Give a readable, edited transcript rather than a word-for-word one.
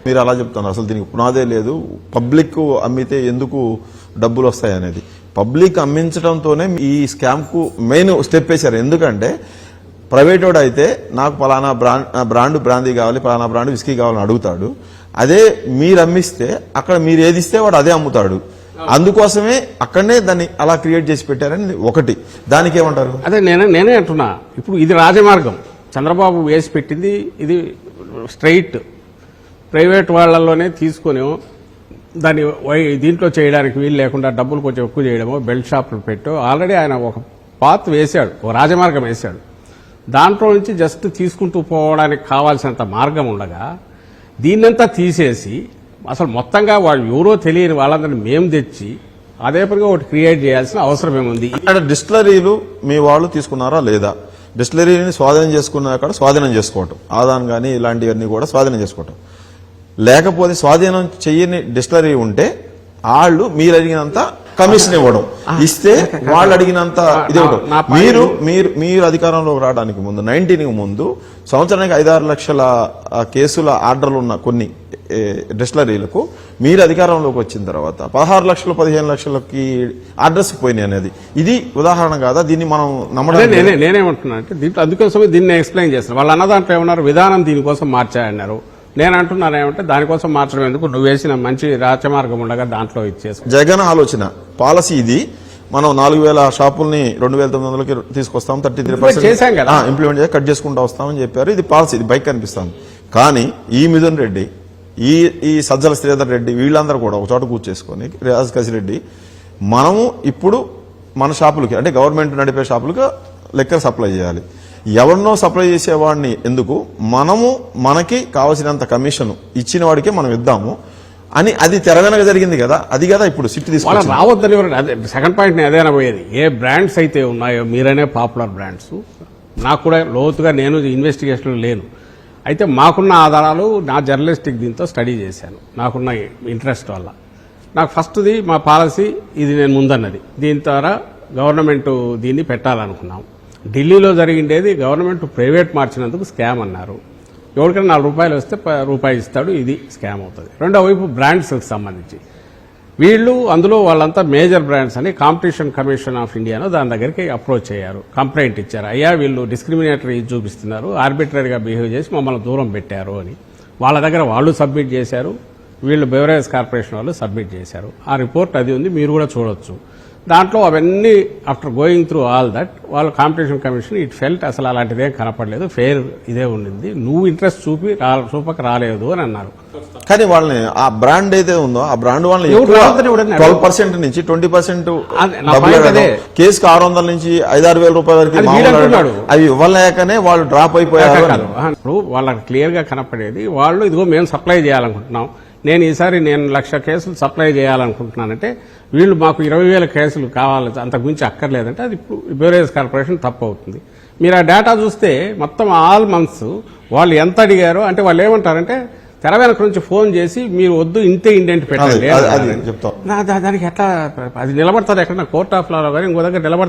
మీరు అలా చెప్తున్నారు, అసలు దీనికి పునాదే లేదు, పబ్లిక్ అమ్మితే ఎందుకు డబ్బులు వస్తాయి అనేది. పబ్లిక్ అమ్మించడంతోనే ఈ స్కామ్ కు మెయిన్ స్టెప్ వేశారు. ఎందుకంటే ప్రైవేట్ వాడు అయితే నాకు పలానా బ్రాండ్ బ్రాందీ కావాలి, పలానా బ్రాండ్ విస్కీ కావాలని అడుగుతాడు. అదే మీరు అమ్మిస్తే అక్కడ మీరు ఏది ఇస్తే వాడు అదే అమ్ముతాడు. అందుకోసమే అక్కడనే దాన్ని అలా క్రియేట్ చేసి పెట్టారని ఒకటి. దానికి ఏమంటారు? అదే నేనే అంటున్నా, ఇప్పుడు ఇది రాజమార్గం చంద్రబాబు వేసి పెట్టింది. ఇది స్ట్రైట్ ప్రైవేట్ వాళ్లలోనే తీసుకొని దాన్ని దీంట్లో చేయడానికి వీలు లేకుండా డబ్బులు కొంచెం ఎక్కువ చేయడమో, బెల్ట్ షాపులు పెట్టో ఆల్రెడీ ఆయన ఒక పాత్ వేశాడు, ఒక రాజమార్గం వేశాడు. దాంట్లో నుంచి జస్ట్ తీసుకుంటూ పోవడానికి కావాల్సినంత మార్గం ఉండగా దీన్నంతా తీసేసి అసలు మొత్తంగా వాళ్ళు ఎవరో తెలియని వాళ్ళందరినీ మేము తెచ్చి అదే పనిగా ఒకటి క్రియేట్ చేయాల్సిన అవసరం ఏముంది. ఇక్కడ డిస్టిలరీలు మీ వాళ్ళు తీసుకున్నారా లేదా? డిస్టిలరీని స్వాధీనం చేసుకున్నాక స్వాధీనం చేసుకోవటం, ఆదాన్ కానీ ఇలాంటివన్నీ కూడా స్వాధీనం చేసుకోవటం. లేకపోతే స్వాధీనం చెయ్యని డిస్టిలరీ ఉంటే వాళ్ళు మీరు అడిగినంత కమిషన్ ఇవ్వడం, ఇస్తే వాళ్ళు అడిగినంత ఇది ఇవ్వడం. మీరు అధికారంలోకి రావడానికి ముందు 19 ముందు సంవత్సరానికి 5-6 లక్షల కేసుల ఆర్డర్లు ఉన్న కొన్ని డిస్టిలరీలకు మీరు అధికారంలోకి వచ్చిన తర్వాత 16 లక్షలు 15 లక్షలకి ఆర్డర్స్ పోయినాయి అనేది ఇది ఉదాహరణ కాదా? దీన్ని మనం నమ్మడం. నేనేమంటున్నా అంటే దీంట్లో అందుకోసమే దీన్ని ఎక్స్ప్లెయిన్ చేస్తాను. వాళ్ళు అన్నదాంట్లో ఏమన్నారు, విధానం దీనికోసం మార్చాయన్నారు. నేను అంటున్నాను ఏమంటే దానికోసం మార్చడం ఎందుకు, నువ్వు వేసిన మంచి రాజమార్గం ఉండగా దాంట్లో ఇచ్చేసి జగన్ ఆలోచన పాలసీ ఇది. మనం 4000 షాపుల్ని 2900కి తీసుకొస్తాం, 33% చేశాం కదా, ఇంప్లిమెంట్ చేసి కట్ చేసుకుంటూ వస్తామని చెప్పారు. ఇది పాలసీ, ఇది బైక్ కనిపిస్తుంది. కానీ ఈ మిథున్ రెడ్డి, ఈ సజ్జల శ్రీధర్ రెడ్డి వీళ్ళందరూ కూడా ఒక చోట కూర్చేసుకొని రియాజ్ కసిరెడ్డి మనము ఇప్పుడు మన షాపులకి అంటే గవర్నమెంట్ నడిపే షాపులకు లెక్కర్ సప్లై చేయాలి. ఎవరినో సప్లై చేసేవాడిని ఎందుకు, మనకి కావాల్సినంత కమిషన్ ఇచ్చిన వాడికే మనం ఇద్దాము అని అది తెరవెనక జరిగింది కదా. అది కదా ఇప్పుడు సిట్ తీసుకోవాలి. రావద్దని అదే సెకండ్ పాయింట్ అదేనా పోయేది. ఏ బ్రాండ్స్ అయితే ఉన్నాయో మీరనే పాపులర్ బ్రాండ్స్, నాకు కూడా లోతుగా నేను ఇన్వెస్టిగేషన్ లేను. అయితే మాకున్న ఆధారాలు నా జర్నలిస్టిక్ దీంతో స్టడీ చేశాను, నాకున్న ఇంట్రెస్ట్ వల్ల. నాకు ఫస్ట్ది మా పాలసీ ఇది నేను ముందన్నది. దీని ద్వారా గవర్నమెంట్ దీన్ని పెట్టాలనుకున్నాం. ఢిల్లీలో జరిగిండేది గవర్నమెంట్ ప్రైవేట్ మార్చినందుకు స్కామ్ అన్నారు. ఎవరికైనా ₹4 వస్తే రూపాయి ఇస్తాడు, ఇది స్కామ్ అవుతుంది. రెండో వైపు బ్రాండ్స్కి సంబంధించి వీళ్ళు అందులో వాళ్ళంతా మేజర్ బ్రాండ్స్ అని కాంపిటీషన్ కమిషన్ ఆఫ్ ఇండియాను దాని దగ్గరికి అప్రోచ్ అయ్యారు, కంప్లైంట్ ఇచ్చారు. అయ్యా వీళ్ళు డిస్క్రిమినేటరీ చూపిస్తున్నారు, ఆర్బిట్రరీగా బిహేవ్ చేసి మమ్మల్ని దూరం పెట్టారు అని. వాళ్ళ దగ్గర వాళ్ళు సబ్మిట్ చేశారు, వీళ్ళు బెవరేజ్ కార్పొరేషన్ వాళ్ళు సబ్మిట్ చేశారు. ఆ రిపోర్ట్ అది ఉంది, మీరు కూడా చూడొచ్చు. దాంట్లో అవన్నీ after going through all that వాళ్ళు కాంపిటీషన్ కమిషన్ ఇట్ ఫెల్ట్ అసలు అలాంటిదేం కనపడలేదు, ఫెయిర్ ఇదే ఉండింది, నువ్వు ఇంట్రెస్ట్ చూపక రాలేదు అని అన్నారు. కానీ వాళ్ళని ఆ బ్రాండ్ అయితే ఉందో ఆ బ్రాండ్ వాళ్ళని 12% నుంచి 20% కేసుకు 600 నుంచి 5-6 వేల రూపాయల వరకు అవి ఇవ్వలేకనే వాళ్ళు డ్రాప్ అయిపోయారు. ఇప్పుడు వాళ్ళకి క్లియర్ గా కనపడేది వాళ్ళు ఇదిగో మేము సప్లై చేయాలనుకుంటున్నాం, నేను ఈసారి 1,00,000 కేసులు సప్లై చేయాలనుకుంటున్నానంటే వీళ్ళు మాకు 20,000 కేసులు కావాలి, అంతకుమించి అక్కర్లేదంటే అది బెవరేజ్ కార్పొరేషన్ తప్పు అవుతుంది. మీరు ఆ డేటా చూస్తే మొత్తం ఆల్ మంత్స్ వాళ్ళు ఎంత అడిగారో, అంటే వాళ్ళు ఏమంటారంటే తెర వెనక నుంచి ఫోన్ చేసి మీరు వద్దు ఇంతే ఇండెంట్ పెట్టండి, దానికి ఎట్లా అది నిలబడతారు ఎక్కడ కోర్ట్ ఆఫ్ లాలో కానీ ఇంకో దగ్గర నిలబడతారు.